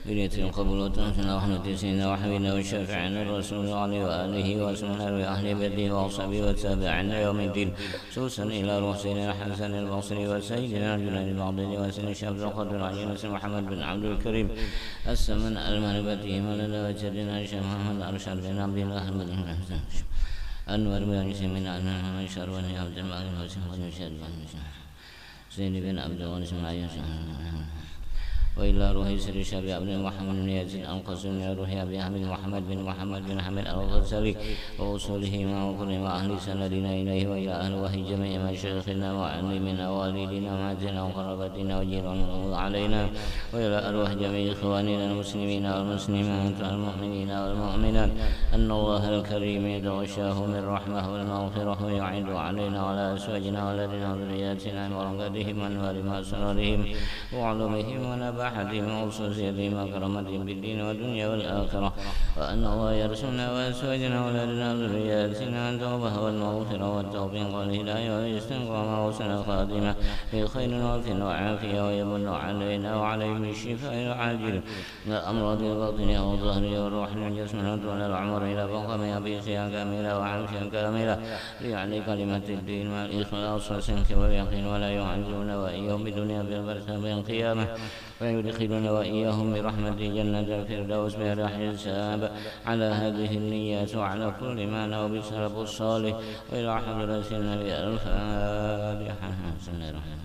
بنية القبول وتنزل رحمة سيدنا وحبيبنا وشافعنا الرسول عليه وآله وسلم وأهل بيته وأصحابه وتابعنا يوم الدين خصوصا إلى روح سيدنا الحسن البصري وسيدنا الجلال البغدادي وسيدنا الشاب القدر العجيب محمد بن عبد الكريم السمن المهربته ولنا وجدنا الشيخ محمد أرشد بن عبد الله بن أنور بن سيمين أن شر بن عبد الملك وسيدنا سيدنا بن عبد الله اسماعيل وإلى روح سر الشاب بن محمد بن يزيد القاسم إلى روح أبي أحمد محمد بن حمد الغزالي وأصوله مع وكل أهل سندنا إليه وإلى أهل وحي جميع مشايخنا وعلمنا ووالدنا ومعزنا وقرابتنا وجيراننا علينا وإلى أرواح جميع إخواننا المسلمين والمسلمات والمؤمنين والمؤمنات أن الله الكريم يتغشاهم الرحمة والمغفرة ويعد علينا وعلى أزواجنا وأولادنا وذرياتنا وبركاتهم وأنوار أسرارهم وعلومهم ونباحتهم وخصوصيتهم وكرامتهم بالدين والدنيا والآخرة وأن الله يرسلنا وأزواجنا وأولادنا وذرياتنا التوبة والمغفرة والتوفيق والهداية والاستقامة وحسن الخاتمة في خير وعافية وعافية ويمن علينا وعليهم بالشفاء العاجل من الأمراض الباطنة والظاهرة والروح والجسم طول العمر إلى فوقها بصحة كاملة وعافية كاملة ليعلي كلمة الدين مع الإخلاص والصدق واليقين ولا يعذبون وإياهم بالدنيا بالبرزخ بالقيامة ويدخلنا وإياهم برحمة جنة الفردوس بغير حساب على هذه النيات وعلى كل ما نوى بالسلف الصالح وإلى حضرة النبي الفاتحة بسم الله الرحمن الرحيم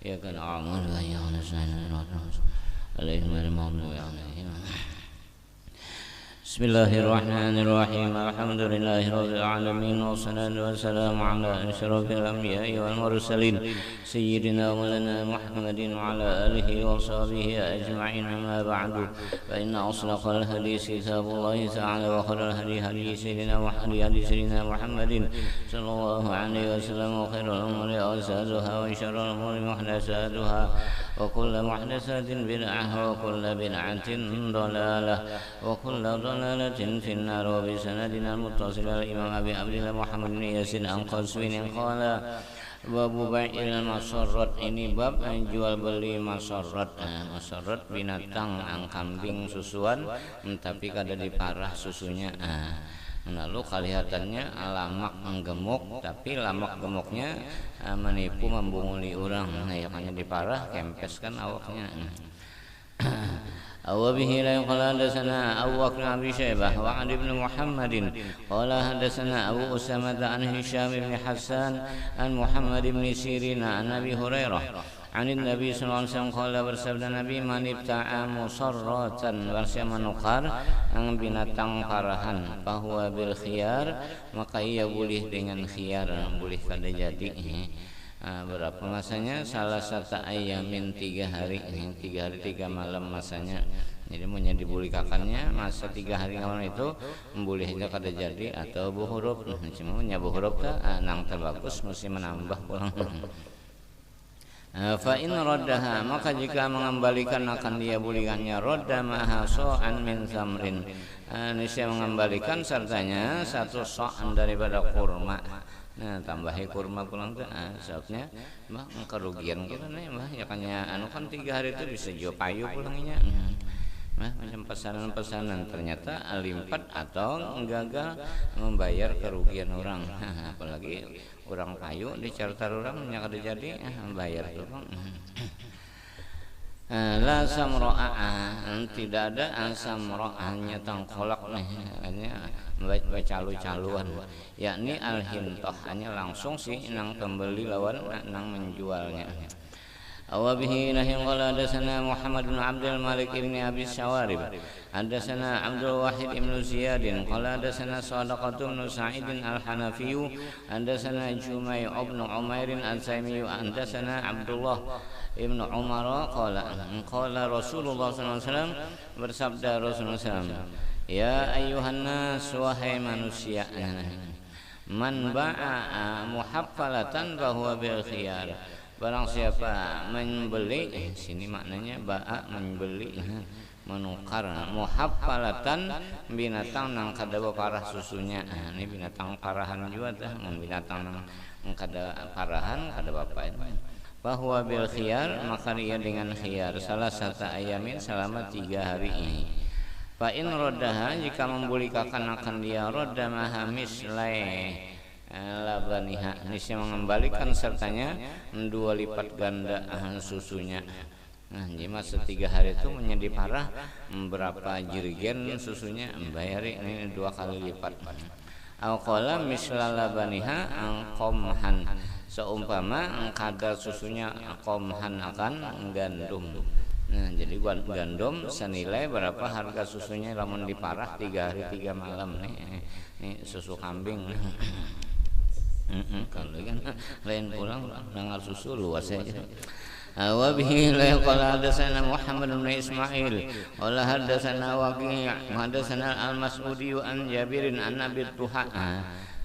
إياك نعبد وإياك نستعين عليهم غير المغضوب عليهم بسم الله الرحمن الرحيم الحمد لله رب العالمين والصلاة والسلام على أشرف الأنبياء والمرسلين سيدنا مولانا محمد وعلى آله وصحبه أجمعين أما بعد فإن أصدق الحديث كتاب الله تعالى وخير الهدي هدي سيدنا محمد صلى الله عليه وسلم وخير الأمور أوسادها وشر الأمور محدثاتها وكل محدثة بدعة وكل بدعة ضلالة وكل ضلالة في النار وبسندنا المتصل الإمام أبي عبد الله محمد بن ياسين القاسمي قال bab bai'il masarrat ini bab jual beli masarrat. Masarrat binatang kambing susuan tapi kada diparah susunya. Lalu kelihatannya lamak gemuk tapi lamak gemuknya menipu membunguli orang. Yang hanya diparah kempes kan awaknya. وبه لا يقال حدثنا أبو بكر بن أبي شيبة وعن ابن محمد قال حدثنا أبو أسامة عن هشام بن حسان عن محمد بن سيرين عن أبي هريرة عن النبي صلى الله عليه وسلم قال bersabda Nabi man ibta'a musarratan barsia menukar binatang parahan bahwa bil khiyar maka ia boleh dengan khiyar boleh kada jadi. Berapa masanya? Salah satu ayamin 3 hari 3 malam masanya. Jadi mau dibulikakannya masa 3 hari malam itu boleh aja kada jadi atau buhuruf. Cuma buhuruf nang terbagus mesti menambah pulang. Fa in raddaha maka jika mengembalikan akan dia bulikannya radda maha so'an min samrin. Niscaya mengembalikan sertanya 1 so'an daripada kurma. Tambahi kurma pulang tuh saatnya mbah kerugian kita nih mbah ya kan 3 hari itu bisa jual payu pulangnya macam pesanan ternyata limpat atau gagal membayar kerugian orang. Apalagi orang payu di charter orang yang ada jadi bayar tuh la samro'a tidak ada samro'anya tangkolak hanya calu-caluan yakni al-hintah hanya langsung sih nang pembeli lawan nang menjualnya. Awabihi nahim qala hadatsana Muhammad bin Abdul Malik ibn Abi Syawarib hadatsana Abdul Wahid ibn Ziyad qala hadatsana Sadaqatu bin Sa'id al-Hanafi hadatsana Jumay' ibn Umair al-Saimi hadatsana Abdullah ibn Umar qala Rasulullah sallallahu alaihi wasallam bersabda Rasulullah sallallahu alaihi wasallam ya ayuhan nas wahai manusia man ba'a muhaffalatan bahwa bil khiyar barang siapa membeli sini maknanya ba'a membeli menukar muhaffalatan binatang nang kada parah susunya. Ini binatang parahan juga dah binatang nang kada parahan kada bapak bahwa bil khiyar, maka dia dengan khiyar salah satu ayamin selama 3 hari ini. Fa in roddaha, jika membulikakan akan dia rodda maha mislai labaniha, niscaya mengembalikan sertanya 2 lipat ganda susunya. Nah, jika 3 hari itu menjadi parah, berapa jerigen susunya, bayari ini 2 kali lipat. Au qala misla labaniha qomhan, seumpama kadar susunya qomhan akan gandum. Nah, jadi gandum senilai berapa harga susunya lamun diparah 3 hari 3 malam nih. Nih susu kambing. Kalau kan lain pulang dengar susu luas aja. Wa bihi la qala hadatsana Muhammad bin Ismail qala hadatsana Waqi' hadatsana Al-Mas'udi an Jabirin an Abi Tuha,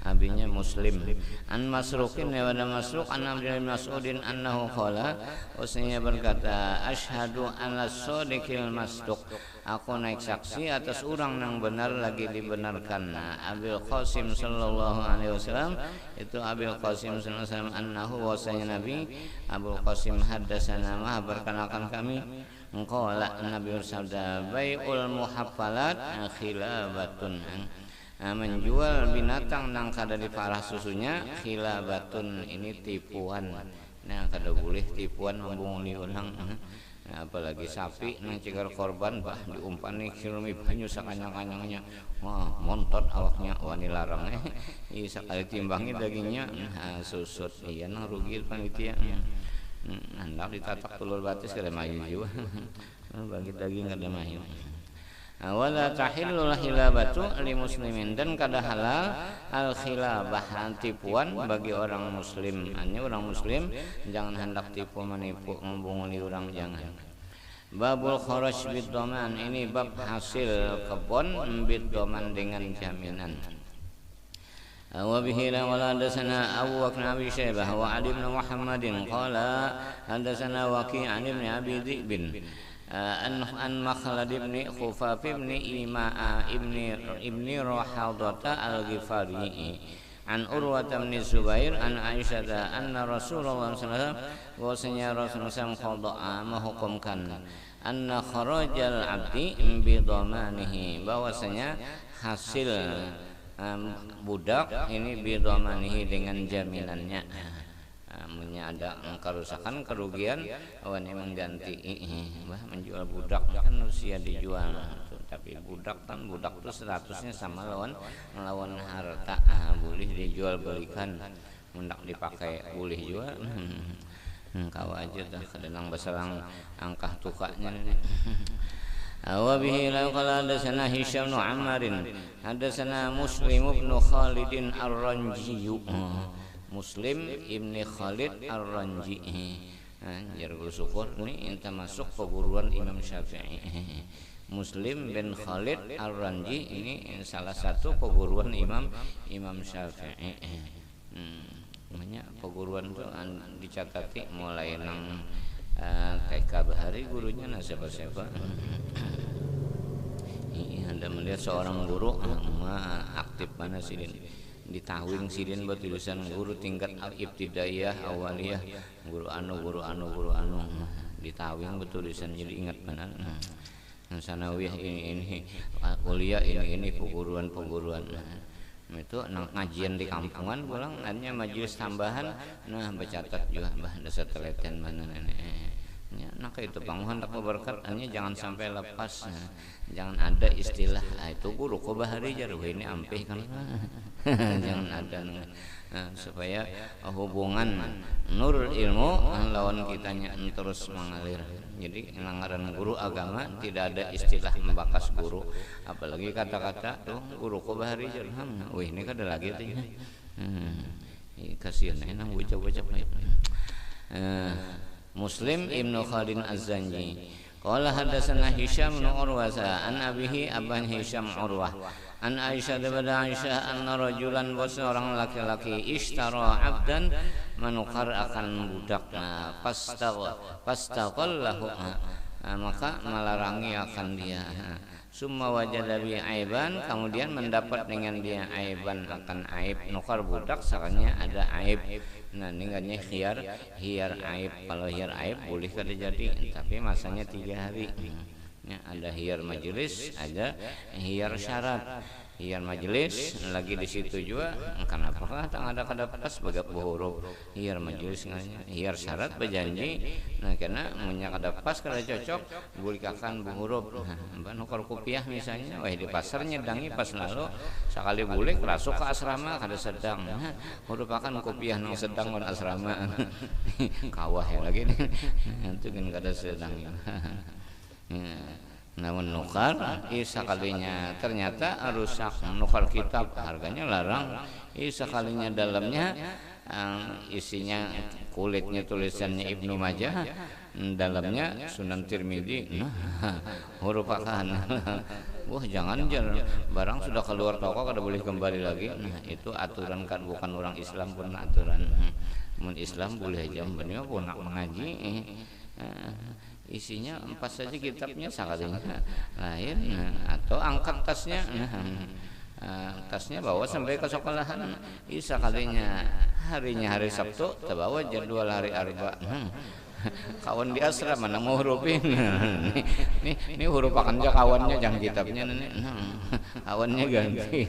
abinya Muslim, an Masruqin wa Masruq an Abdullah bin Mas'udin annahu qala, usnya berkata, asyhadu anna as-sadiqil masduq, aku naik saksi atas orang yang benar lagi dibenarkan. Abil Qasim sallallahu alaihi wasallam, itu Abil Qasim sallallahu alaihi wasallam, annahu wasanya Nabi Abul Qasim hadatsana berkenalkan kami, qala Nabi bersabda, bai'ul muhaffalat khilabatun, menjual binatang nang kada diparah susunya khilabatun, ini tipuan. Nah, kada boleh tipuan membunguli orang. Nah, apalagi sapi nang cigar korban bah diumpani kirumi banyu sakanyang-kanyangnya, wah montot awaknya, wani larang sekali timbangi dagingnya susut, iya nang rugi panitia. Hendak ditatak telur batis kada mayu juga. Bagi daging kada mayu. Wala tahillul khilabatu li muslimin, dan kada halal al khilabah, tipuan bagi orang muslim. Hanya orang muslim jangan hendak tipu menipu membunguli orang, jangan. Babul kharaj bid dhaman, ini bab hasil kebun bid dhaman dengan jaminan. Wa bihi la wala hadatsana Abu Bakr Abi Syaibah wa Ali bin Muhammadin qala hadatsana Waqi' an ibn Abi Dhi'bin an Makhlad ibn Khufaf ibn Ima'a ibn Rahadata al-Ghifari an Urwah bin Zubair an Aisyah anna Rasulullah sallallahu alaihi wasallam, bahwasanya Rasulullah qada'a, menghukumkan, anna kharajal abdi bi dhamanihi, bahwasanya hasil budak ini bi dhamanihi dengan jaminannya. Punya ada kerusakan, kerugian, awan mengganti. Bah menjual budak kan usia dijual, tapi budak kan budak itu statusnya sama lawan harta, boleh dijual belikan, hendak dipakai boleh jual. Kau aja dah kedenang beserang angkah tukaknya. Wa bihi la qala hadatsana Hisham bin Ammarin hadatsana Muslim bin Khalid ar-Ranji, Muslim ibni Khalid ar-Ranji. Jarul syukur ini enta masuk perguruan Imam Syafi'i. Muslim bin Khalid ar-Ranji ini salah satu perguruan Imam Syafi'i. Namanya perguruan itu dicatati mulai nang TK Bahari, gurunya siapa-siapa. Anda melihat seorang guru aktif mana sidin di Tawing sidin buat tulisan guru tingkat al-ibtidaiyah awaliyah, guru anu di Tawing betul tulisan, jadi ingat benar. Sanawiyah ini kuliah ini perguruan itu ngajian di kampungan pulang hanya majelis tambahan, nah bercatat juga bah desa teleten mana ya, nah itu panguhan tak berkat, hanya jangan sampai lepas, jangan ada istilah itu guru ko bahari jaruh ini ampih kan. Jangan ada supaya hubungan nur ilmu lawan kitanya terus mengalir. Jadi ngaran guru agama tidak ada istilah membakas guru, apalagi kata-kata tuh guru ko bahari jaruh. Wih ini kada lagi tuh. Kasihan enang bocah-bocah. Muslim ibnu Khalid Az-Zanji qala hadatsana Hisham bin Urwah an abihi aban Hisham Urwah an Aisyah daripada Aisyah anna rajulan, seorang laki-laki ishtara abdan, menukar akan budak, pastaqallahu maka melarangi akan dia. Summa wajada bi aiban, kemudian mendapat dengan dia aiban akan aib. Nukar budak sakanya ada aib. Nah ningganya hiar aib. Kalau hiar aib boleh kada jadi, tapi masanya 3 hari. Ya, ada hiar majelis, ada hiar syarat. Hiar majelis lagi di situ juga, kenapa tak ada kada pas bagak bohoro. Hiar majelis nganya, hiar syarat berjanji. Nah karena munya kada pas kada cocok, boleh kakan bohoro. Nah, nukar kopiah misalnya, wah di pasar nyedangi pas lalu sekali boleh kerasuk ke asrama kada sedang. Nah, merupakan kopiah nang sedang kon asrama. Kawah ya lagi. Itu kan kada sedang. Namun nukar sekalinya ternyata rusak. Nukar kitab harganya larang, sekalinya dalamnya isinya kulitnya tulisannya Ibnu Majah, dalamnya Sunan Tirmidzi. Merupakan wah jangan barang sudah keluar toko kada boleh kembali lagi. Nah itu aturan kan, bukan orang Islam pun aturan. Islam boleh aja bener pun nak mengaji. Isinya empas saja kitabnya sekalinya lain, atau angkat tasnya, tasnya bawa sampai ke sekolahan. Sekalinya harinya hari Sabtu terbawa jadwal hari Arba. Kawan di asrama mana mau hurufin. Ini huruf akan aja kawannya jangan kitabnya nih. Kawannya ganti.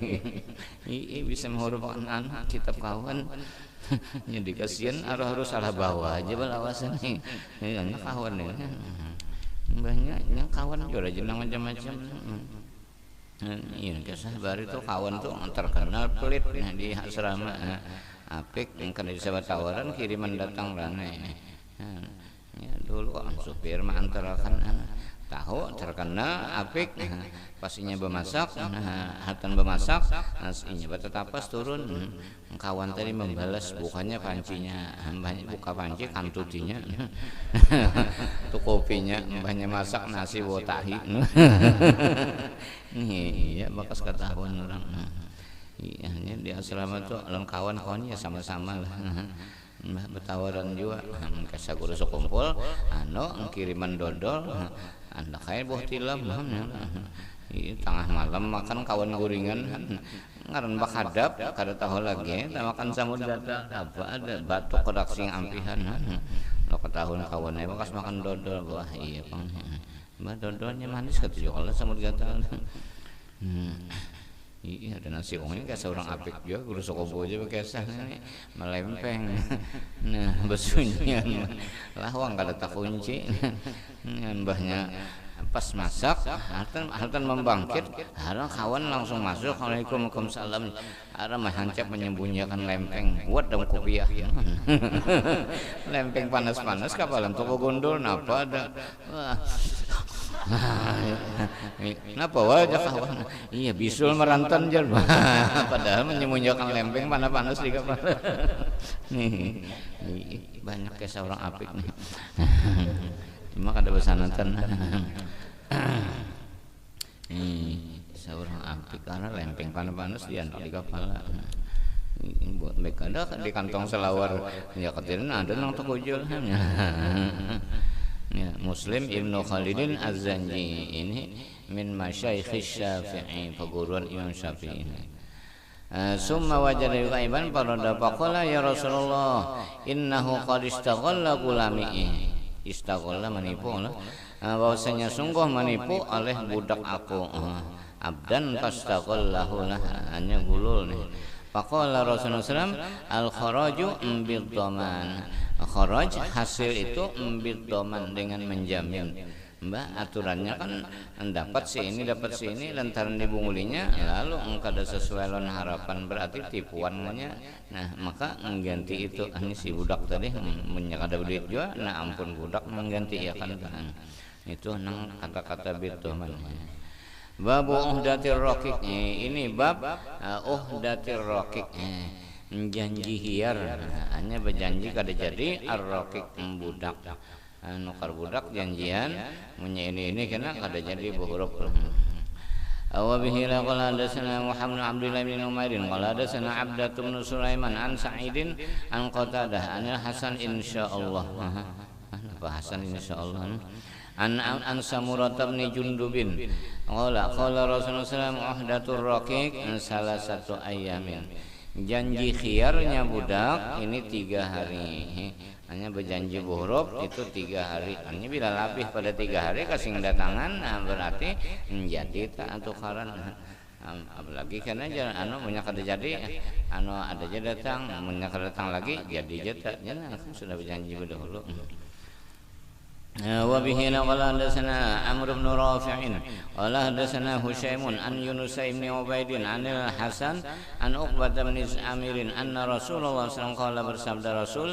Bisa menghurufkan anak kitab kawan. Jadi kasihan harus salah bawa aja balawasan nih. Ini kawan nih. Banyaknya kawan juga jenang macam-macam. Iya kesabar itu kawan tuh terkenal pelit di asrama. Apik yang kena disebut tawaran kiriman datang rane. Ya dulu supir mah antarakan tahu terkenal apik, pastinya bemasak, hatan bemasak, nasinya bata tapas turun. Kawan tadi membalas bukannya pancinya, buka panci kantutinya, tuh kopinya, mbahnya masak nasi bawa tahi. Iya bakas ketahuan orang. Iya di asrama tuh kawan-kawannya sama-sama lah. Bertawaran juga kasa guru sekumpul kiriman dodol anda kayak buah tilam tengah malam makan kawan guringan ngaran bak hadap kada tahu lagi makan samud data apa ada batuk kodaksi ampihan lo ketahuan kawannya bekas makan dodol. Wah iya bang dodolnya manis ketujuh kalau samud data. Iya ada nasi ongin kayak seorang apik juga guru sokobo aja bekesah nih melempeng. Nah besunyian lawang kada tak kunci. Mbahnya pas masak hartan membangkit harang kawan langsung masuk. Assalamualaikum salam. Ara mah hancap menyembunyikan lempeng buat dalam kopiah. Lempeng panas-panas kapalan toko gondol napa ada. Wah. Kenapa wajah kawan? Iya bisul merantan jar. Padahal menyembunyikan lempeng panas-panas di kapal. Nih banyak kayak seorang apik nih. Cuma kada besanatan. Seorang apik karena lempeng panas-panas diantar di kapal. Buat mereka ada di kantong selawar ya katanya ada nang toko jual. Ya, Muslim Ibnu Khalidin Az-Zanji ini min masyayikh Syafi'i, perguruan Imam Syafi'i. Summa wajada ghaiban farada faqala ya Rasulullah innahu qad istaghalla gulami. Istaghalla menipu lah. Bahwasanya sungguh menipu oleh budak aku. Abdan fastaghallahu lah, hanya gulul nih. Faqala Rasulullah SAW al-kharaju bid-dhaman. Kharaj hasil itu bid-dhaman dengan menjamin. Mbak aturannya kan dapat si ini lantaran dibungulinya lalu kada sesuai lawan harapan berarti tipuannya. Nah maka mengganti itu ini si budak tadi menyakada duit juga. Nah ampun budak mengganti ya kan itu nang kata-kata bid-dhaman. Bab uhdatir raqiq ini bab uhdatir raqiq janji hiar hanya berjanji kada jadi ar-raqiq budak nukar budak janjian punya ini kena kada jadi berhuruf. Wa bihi qala hadatsana Muhammad Abdullah bin Umair qala hadatsana Abdah bin Sulaiman an Sa'idin an Qatadah an Hasan insyaallah. Apa Hasan insyaallah an Samurah bin Jundubin qala Rasulullah sallallahu uhdatur raqiq salah satu ayamin. Janji khiyarnya budak ini 3 hari. Hanya berjanji buruk itu 3 hari. Hanya bila lebih pada 3 hari kasing datangan, berarti menjadi tak tukaran. Apalagi karena punya kada jadi, ada aja datang, punya kada datang lagi jadi jatah. Jangan sudah berjanji dahulu. وبه قال حدثنا عمرو بن رافع قال حدثنا هشيم عن يونس بن عبيد عن الحسن عن عقبة بن عامر أن رسول الله صلى الله عليه وسلم قال bersabda Rasul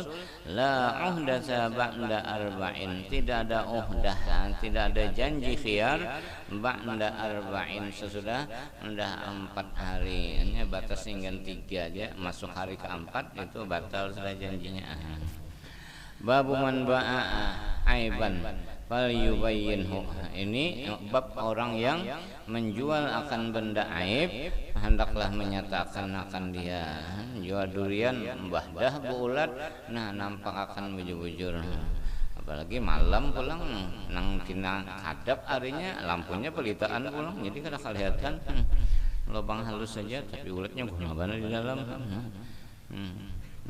la uhdata ba'da arba'in, tidak ada uhdah, tidak ada janji khiyar ba'da arba'in sesudah 4 hari. Hanya batas hingga 3 aja, masuk hari keempat itu batal sudah janjinya. Babu man ba'a aiban fal yubayyinhu. Ini bab orang yang menjual akan benda aib hendaklah menyatakan akan dia. Jual durian mbah dah buulat, nah nampak akan bujur-bujur. Apalagi malam pulang nang tina hadap harinya lampunya pelitaan pulang, jadi kada kelihatan. Lubang halus saja tapi ulatnya guna di dalam.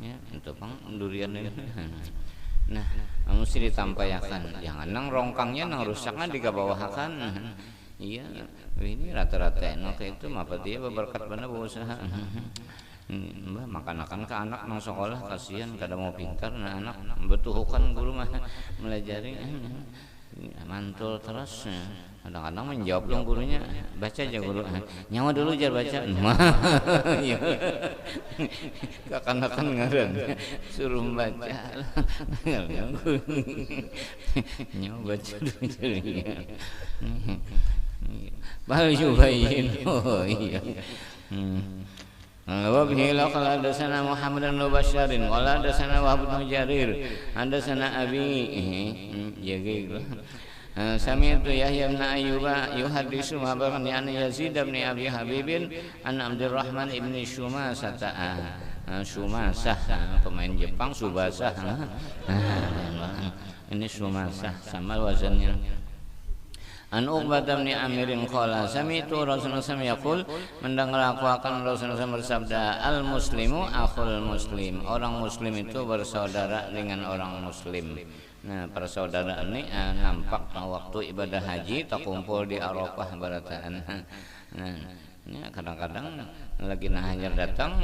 Ya, itu pang durian ini. Nah, mesti ditampayakan. Jangan nang rongkangnya nang rusaknya digabawahakan. Iya, ini rata-rata enak itu apa dia berkat benar berusaha. Mbak makan-makan ke anak nang sekolah kasihan kada mau pintar, nah anak betuhukan guru mah melajari mantul terus. Kadang-kadang menjawab dong gurunya, baca aja guru, nyawa dulu jar baca. Kakan-kakan ngaran suruh baca, nyawa baca dulu. Bal yubayyin, oh iya. Wa bihi laqad hadatsana Muhammad bin Bashar qala hadatsana Wahb bin Jarir hadatsana Abi Jagir sami'tu Yahya bin Ayyuba yuhaddisu ma'barani an Yazid bin Abi Habibin an Abdurrahman ibn Shumasah pemain Jepang Subasa. Ini Shumasah sama wazannya. An Uqbah bin Amir qala sami'tu Rasulullah yaqul, mendengar aku akan Rasulullah bersabda, al muslimu akhul muslim, orang muslim itu bersaudara dengan orang muslim. Nah, persaudaraan ini nampak waktu ibadah haji tak kumpul di Arafah barataan. Nah, ya kadang-kadang lagi hajar datang,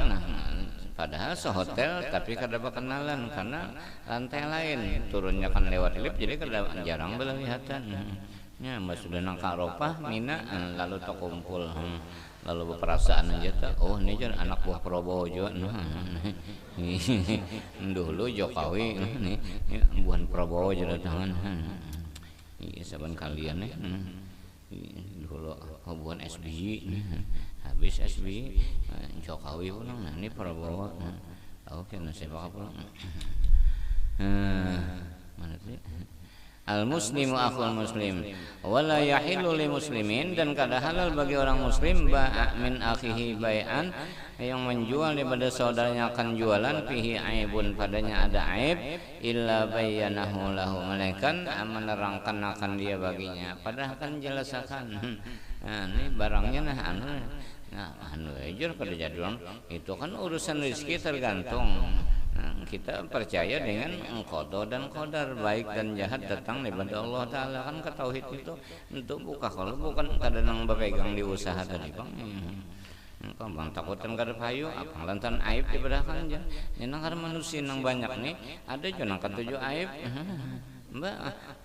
padahal sehotel tapi kada berkenalan karena lantai lain, turunnya kan lewat lift jadi kada jarang berlihatan. Ya, mbak sudah nang Arafah Mina lalu tak kumpul, lalu berperasaan aja tak, oh ini kan anak buah Prabowo juga, dulu Jokowi nih buah Prabowo jadi tangan, saban kalian nih dulu buah SBY, habis SBY Jokowi pulang, nah ini Prabowo, tahu kan siapa pulang, mana sih? Al muslimu akhul muslim wala yahillu lil muslimin, dan kada halal bagi orang muslim ba'a min akhihi bai'an, yang menjual daripada saudaranya akan jualan fihi aibun, padanya ada aib, illa bayyanahu lahu, malaikat menerangkan akan dia baginya, padahal kan jelasakan. Nah, ini barangnya ejur kada jadul, itu kan urusan rezeki tergantung. Nah, kita percaya dengan qada dan qadar, baik dan jahat datang daripada Allah Ta'ala, kan ke tauhid itu untuk buka, kalau bukan kadang berpegang di usaha tadi bang. Bang takutan kada payu apa lantaran aib daripada kan aja. Nang kada manusia nang banyak nih ada jonang ketujuh aib. Mbak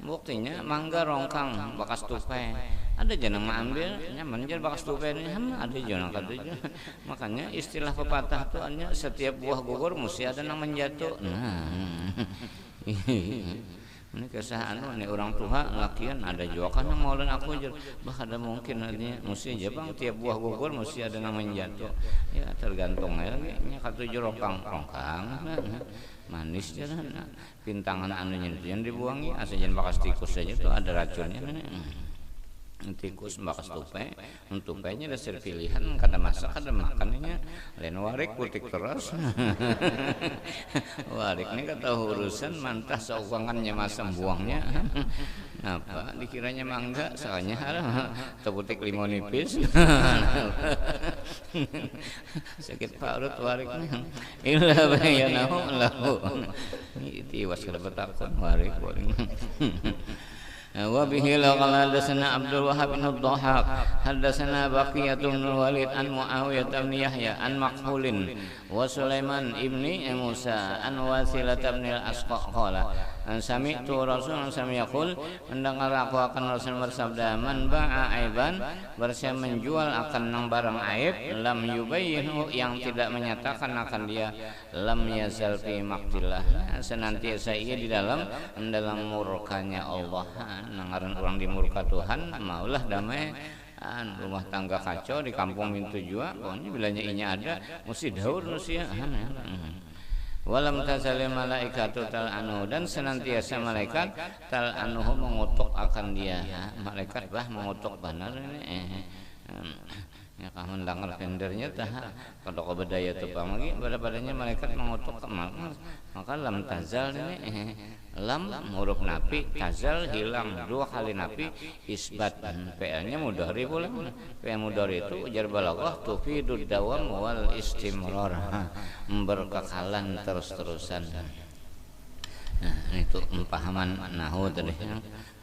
buktinya mangga rongkang bakas tupai, ada jenang ambil nyaman jar bakas tupai ini ada jenang ketujuh. Makanya istilah pepatah tuh hanya setiap buah gugur mesti ada nang menjatuh. Nah ini kesahan ini orang tua lakian ada juga kan yang maulan aku jar, bah ada mungkin artinya mesti aja bang tiap buah gugur mesti ada nang menjatuh. Ya tergantung ya nya ketujuh rongkang manis jalan pintangan anunya itu yang dibuangi asajan bakas tikus saja tuh ada racunnya tikus bakas tupainya dasar pilihan kada masak kada makannya lain warik putik terus warik ini kata urusan mantah seuangannya masam buangnya Apa dikiranya mangga soalnya teputik limau nipis. Sakit parut wariknya. Illa bayanahu lahu. Itu was kebetakon warik. وبه لقال حدثنا عبد الوهاب بن الضحاك حدثنا بقية بن الوليد عن معاوية بن يحيى عن مقبول وسليمان بن موسى عن واثلة بن الأسقى قال sami'tu Rasulullah SAW yaqul, mendengar aku akan Rasul bersabda, man ba'a aiban, barang menjual akan nang barang aib, lam yubayyinhu, yang tidak menyatakan akan dia, lam yazal fi maqtillah, senantiasa ia di dalam murkanya Allah. Nangaran orang di murka Tuhan, maulah damai, rumah tangga kacau di kampung mintu jua, pokoknya bilanya inya ada mesti daur mesti ya. Walam tazalil malaikatu tal'anuhu, dan senantiasa malaikat tal'anuhu mengutuk akan dia. Malaikat bah mengutuk benar ini. Ya kah mendengar vendernya tah kada bedaya tu pamagi pada-padanya malaikat mengutuk maka lam tazal ini lam huruf nafi, tazal hilang, dua kali nafi, isbat PL-nya mudhari pula. PL mudhari itu ujar balaghah tufidud dawam wal istimrar, berkekalan terus-terusan. Nah, itu pemahaman nahwu tadi.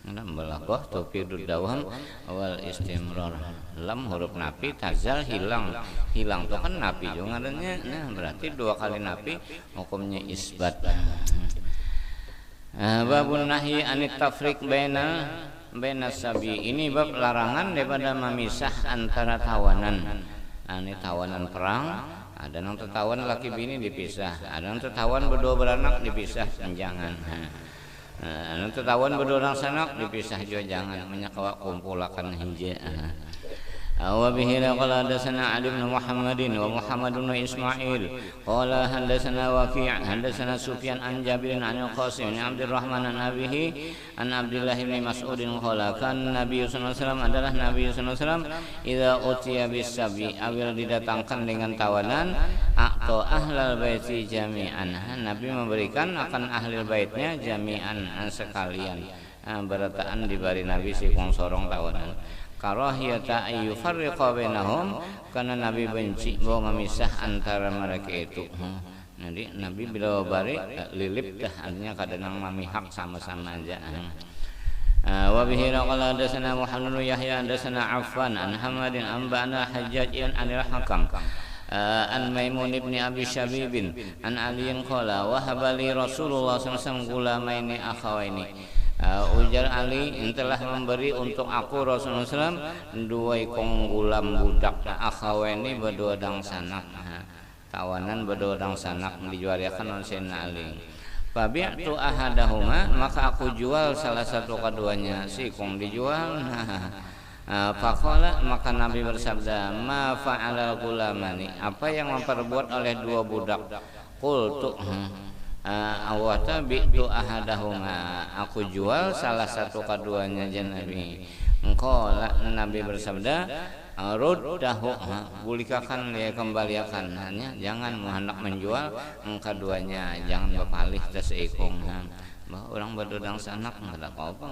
Balaghah tufidud dawam wal istimrar. Lam huruf nafi, tazal hilang. Hilang itu kan nafi juga adanya. Nah, berarti dua kali nafi hukumnya isbat. Babun nahi anit tafriq baina sabi, ini bab larangan daripada memisah antara tawanan. Ini tawanan perang, ada yang tertawan laki bini dipisah, ada yang tertawan berdua beranak dipisah, jangan. Ada yang tertawan berdua orang sanak dipisah juga jangan, menyakawa kumpulakan hijau. وبه قال حدثنا علي بن محمد ومحمد بن إسماعيل قال حدثنا وكيع حدثنا سفيان عن جابر عن القاسم بن عبد الرحمن عن أبيه عن عبد الله بن مسعود قال كان النبي صلى الله عليه وسلم, adalah Nabi sallallahu alaihi wasallam, idza utiya bisabi, apabila didatangkan dengan tawanan, atau ahlal baiti jami'an, Nabi memberikan akan ahli baitnya jami'an sekalian, berataan dibari Nabi si kong sorong tawanan. Karahiyata ayyufarriqa bainahum, karena Nabi benci bahwa memisah antara mereka itu. Jadi Nabi bila bari lilip dah, artinya kadang memihak sama-sama aja. Wa bihi qala hadatsana Muhammad bin Yahya hadatsana Affan an Hamadin an ba'na Hajjaj an al-Hakam an Maimun ibn Abi Shabib an Ali qala wa habali Rasulullah sallallahu alaihi wasallam gulamaini akhawaini. Ujar Ali, telah memberi untuk aku Rasulullah SAW dua ekong gulam budak akhawaini berdua dang sanak, tawanan berdua dang sanak dijuariakan oleh Sayyidina Ali. Fabi'tu ahadahuma, maka aku jual salah satu keduanya, si ekong dijual. Faqala, maka Nabi bersabda, ma fa'alal gulamani, apa yang memperbuat oleh dua budak? Qultu awata bi'tu ahadahuma, aku jual salah satu keduanya Nabi. Qala, Nabi bersabda, ruddahu, bulikakan dia kembalikan, hanya jangan hendak menjual keduanya, jangan berpalih tas ekong. Orang berdudang sanak enggak ada apa-apa.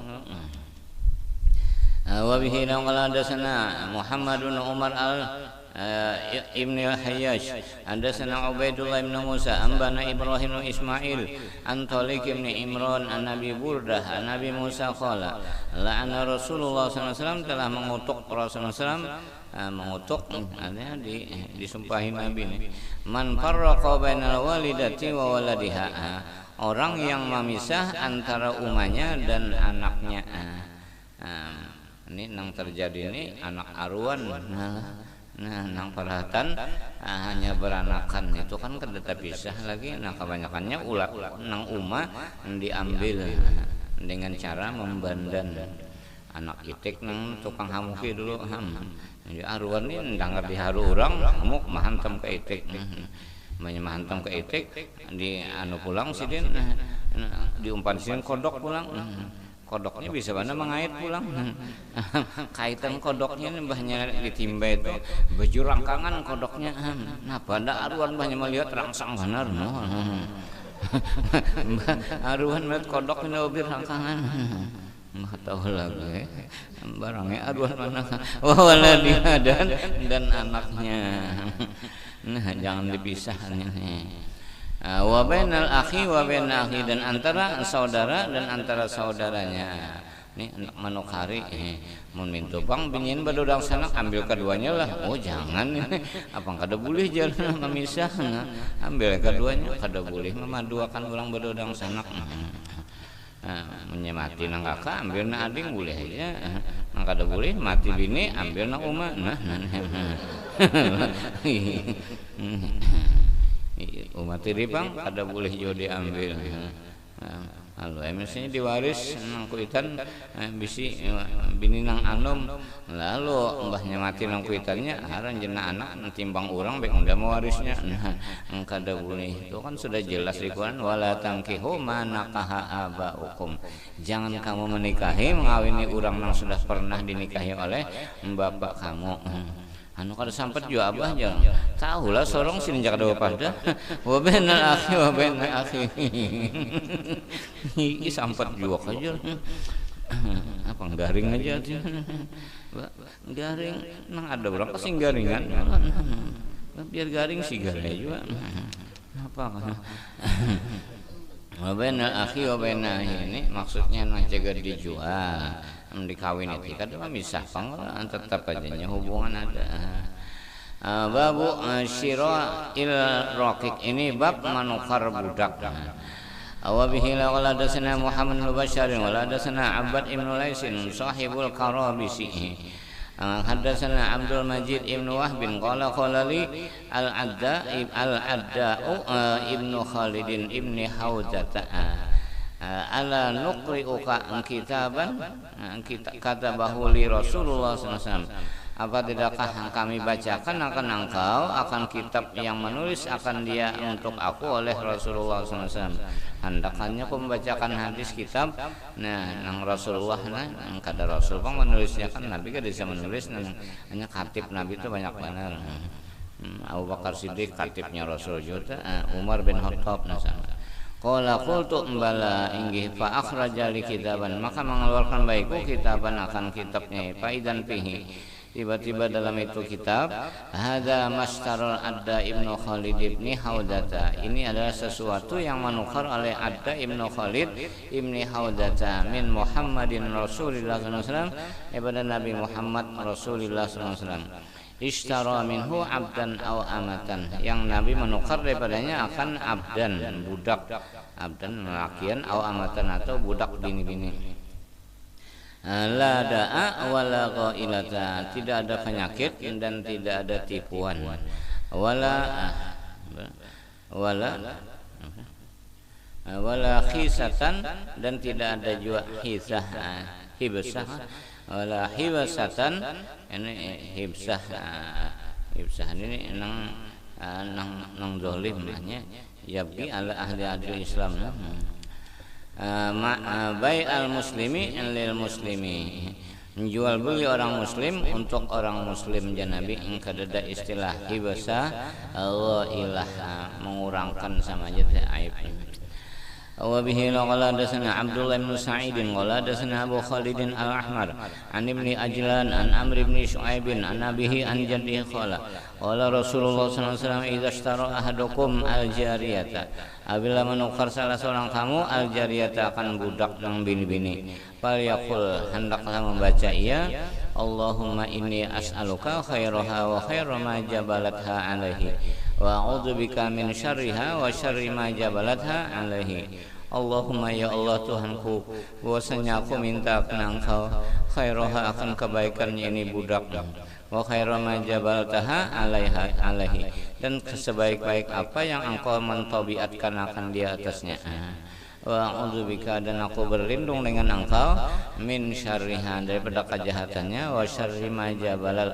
Wa bihi qala hadatsana Muhammad bin Umar ibn al-Hayyaj hadatsana Ubaidullah bin Musa ambana Ibrahim bin Ismail an Taliq bin Imran an Nabi Burdah an Nabi Musa qala la'ana Rasulullah sallallahu alaihi wasallam, telah mengutuk Rasulullah sallallahu alaihi wasallam, mengutuk artinya disumpahi Nabi ini, man farraqa bainal walidati wa waladiha, orang yang memisah antara umahnya dan anaknya. Ini nang terjadi ini anak aruan. Nah, nang perhatan hanya beranakan itu kan kedeta pisah lagi. Nah, kebanyakannya ulat nang umah diambil dengan cara membandan anak itik nang tukang hamuki dulu. Jadi aruan ini ndangar diharu orang hamuk mahantam ke itik. Banyak mahantam ke itik di anu pulang sidin diumpan sidin kodok pulang. Kodoknya bisa mana mengait pulang. Kaitan kodoknya banyak ditimba itu baju rangkangan kodoknya. Nah pada aruan banyak melihat rangsang benar. Aruan melihat kodok ini lebih rangkangan. mah tahu lagi barangnya aduh mana waladiha dan anaknya. Nah jangan dipisahkan ini. Wa bainal akhi wa bainal akhi, dan antara saudara dan antara saudaranya. Nih anak manukari mun mintu pang binyin badodang sanak ambil keduanya lah. Oh jangan ini apang kada boleh jalan memisah, ambil keduanya kada boleh memaduakan orang badodang sanak. Menyemati nang kakak ambil na ading boleh aja, nang kada boleh mati bini ambil na uma. Umat tiripang kada boleh jo diambil. Lalu misalnya diwaris nang kuitan bisi bini nang anom, lalu mbahnya mati nang kuitannya aran jena anak timbang orang baik unda mewarisnya. Nah kada boleh, itu kan sudah jelas di Quran, wala tankihu ma nakaha abaukum, jangan kamu menikahi mengawini orang yang sudah pernah dinikahi oleh bapak kamu. Anu kada sampet juga abah aja tahu lah sorong sini jak ada pada wa bainal akhi wa bainal akhi i sampet juga aja apa garing aja garing nang ada berapa sih garingan biar garing sih garing juga apa kan wa bainal akhi wa bainal ini maksudnya nang jaga dijual dikawin itu kan misah panggilan tetap aja hubungan ada. Babu syira il raqiq, ini bab manukar budak. Awabihi la waladasana Muhammad bin Bashar waladasana Abbad ibn Laisin sahibul Karabisi. Haddatsana Abdul Majid ibn Wahb qala qala li al-Adda ibnu Khalid ibn Hauzata ala nuqri'uka kitaban katabahu li Rasulullah SAW. Apa tidakkah kami bacakan akan engkau akan kitab yang menulis akan dia untuk aku oleh Rasulullah SAW. Hendakannya aku membacakan hadis kitab. Nah nang Rasulullah nang kada Rasul pang menulisnya kan Nabi kan bisa menulis hanya katib Nabi itu banyak benar. Abu Bakar Siddiq katibnya Rasul juga, Umar bin Khattab nasana. Qala qultu bala inggih fa akhraja li kitaban, maka mengeluarkan baikku kitaban akan kitabnya faidan fihi, tiba-tiba dalam itu kitab hadza mastarul Adda ibnu Khalid ibni Haudata, ini adalah sesuatu yang manukar oleh Adda ibnu Khalid ibni Haudata min Muhammadin Rasulillah sallallahu alaihi wasallam, kepada Nabi Muhammad Rasulullah sallallahu alaihi wasallam. Ishtara minhu abdan aw amatan, yang Nabi menukar daripadanya akan abdan budak, abdan lelakian aw amatan atau budak bini-bini. La da'a wala ghailata, tidak ada penyakit dan tidak ada tipuan. Wala khisatan, dan tidak ada juga hisah hibsah, wala hibsatan, ini hibsah ini nang zalim namanya yabgi ala ahli Islam. Bai al muslimi lil muslimi, menjual beli orang muslim untuk orang muslim. Janabi kadada istilah hibsah ghailah, mengurangkan sama aja aib. Wabihi qala hadatsana Abdullah bin Sa'id qala hadatsana Abu Khalid al-Ahmar an ibni Ajlan an Amr bin Shu'aib an abihi an jaddihi qala qala Rasulullah sallallahu alaihi wasallam idza ishtara ahadukum al-jariyata, apabila menukar salah seorang kamu al-jariyata akan budak dan bini-bini, falyaqul, hendaklah membaca ia Allahumma inni as'aluka khairaha wa khaira ma jabalatha alaihi wa a'udzubika min syarriha wa syarri ma jabalatha alaihi. Allahumma ya Allah Tuhanku, bahwasanya aku minta kepada Engkau khairaha akan kebaikannya ini budak, wa khaira ma jabaltaha alaihi, dan sebaik-baik apa yang Engkau mentabiatkan akan dia atasnya. Wa a'udzubika, dan aku berlindung dengan Engkau min syarriha, daripada kejahatannya, wa syarri ma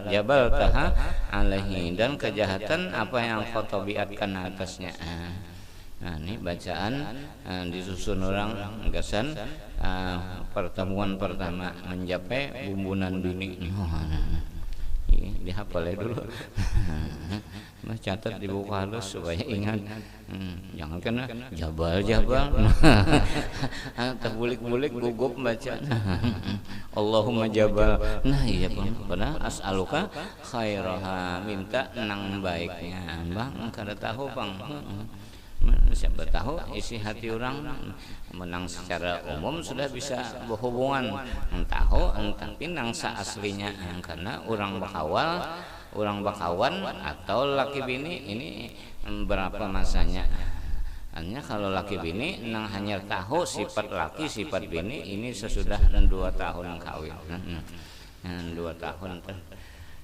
jabaltaha alaihi, dan kejahatan apa yang Engkau tabiatkan atasnya. Nah ini bacaan disusun orang gasan pertemuan pertama mencapai bumbunan bini. dihafal dulu. Mas catat di buku halus supaya ingat. Jangan kena jabal-jabal. Terbulik-bulik gugup baca. Allahumma jabal. Nah iya Bang, as'aluka khairaha, minta nang baiknya. Bang kada tahu Bang. Siapa tahu isi hati orang menang secara umum sudah bisa berhubungan tahu tapi nang aslinya karena orang bakawan atau laki bini ini berapa masanya. Hanya kalau laki bini nang hanya tahu sifat laki sifat bini ini sesudah 2 tahun kawin. 2 tahun.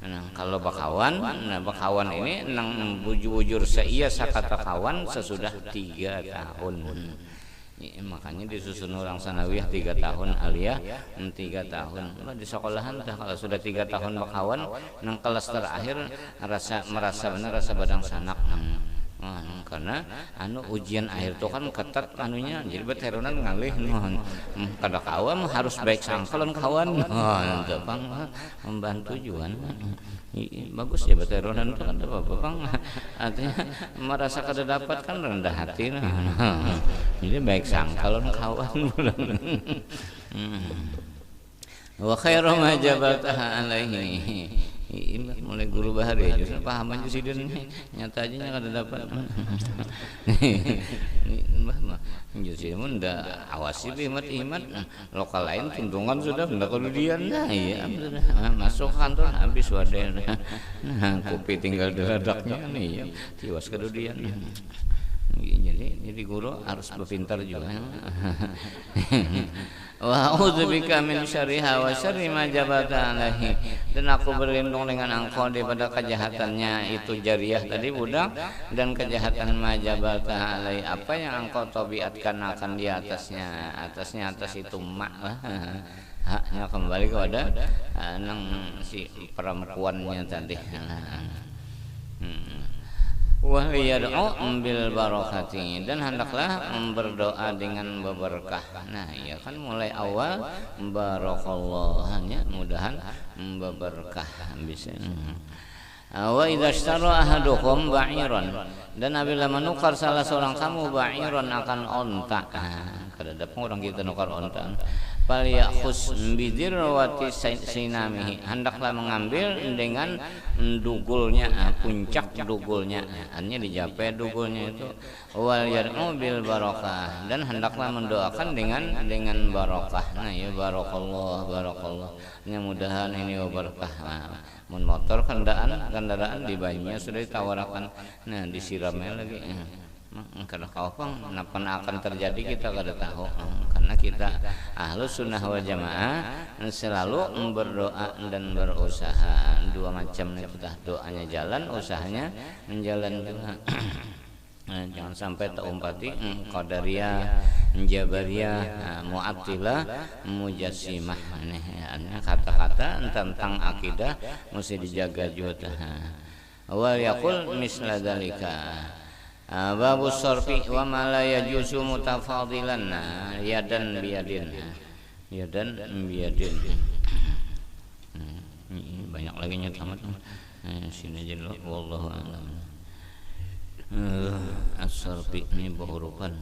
Nah, kalau bakawan, bakawan ini nang bujur seiya sakata kawan sesudah 3 tahun. Makanya disusun orang sanawiyah 3 tahun aliyah 3 tahun. Di sekolahan kalau sudah 3 tahun bakawan nang kelas terakhir merasa benar rasa badang sanak. Karena ujian akhir itu kan ketat anunya jadi beteronan ngalih kada kawan harus baik sangkalan kawan Bang membantu juga bagus ya beteronan itu kan apa Bang artinya merasa kada dapat kan rendah hati jadi baik sangkalan kawan wa khairu ma jabaltaha alaihi mulai guru bahari justru paham aja sih dan nyata aja kada dapat justru mun dah awasi imat lokal lain tuntungan sudah benda kemudian iya masuk kantor habis wadah kopi tinggal deradaknya nih tiwas kemudian jadi guru harus berpintar juga. Wa a'udzubika min syarriha wa syarri ma jabalta alaihi, dan aku berlindung dengan engkau daripada kejahatannya itu jariyah tadi budak dan kejahatan ma jabalta alaihi apa yang engkau tabiatkan akan di atasnya atas itu mak lah haknya kembali kepada nang si perempuannya tadi. Wa yad'u bil barakati, dan hendaklah berdoa dengan berberkah. Nah, ya kan mulai awal barakallahu hanya mudahan berberkah bisa. Wa idza ishtara ahadukum ba'iran, dan apabila menukar salah seorang kamu ba'iran akan onta. Kada dapat orang kita nukar onta. Falyakhus bidirwati sinamihi, hendaklah mengambil dengan dugulnya puncak dugulnya hanya dijapai dugulnya itu. Wal yad'u bil barakah, dan hendaklah mendoakan dengan barakah. Nah ya barakallah mudah-mudahan ini berkah. Mun motor kendaraan di bayinya sudah ditawarakan, nah disiramnya lagi. Karena apa akan terjadi kita kada tahu, karena kita ahlus sunnah wal jamaah selalu berdoa dan berusaha dua macam itu dah, doanya jalan usahanya menjalan juga. Jangan sampai terumpati qadariyah, jabariyah, mu'attilah, mujassimah. Kata-kata tentang akidah mesti dijaga juga. Wa yaqul misla dzalika babu sorfi wa ma la yajuzu mutafadilan yadan biyadin. Banyak lagi nyatamat sini aja dulu wallahu a'lam. As-sorfi ini berhurupan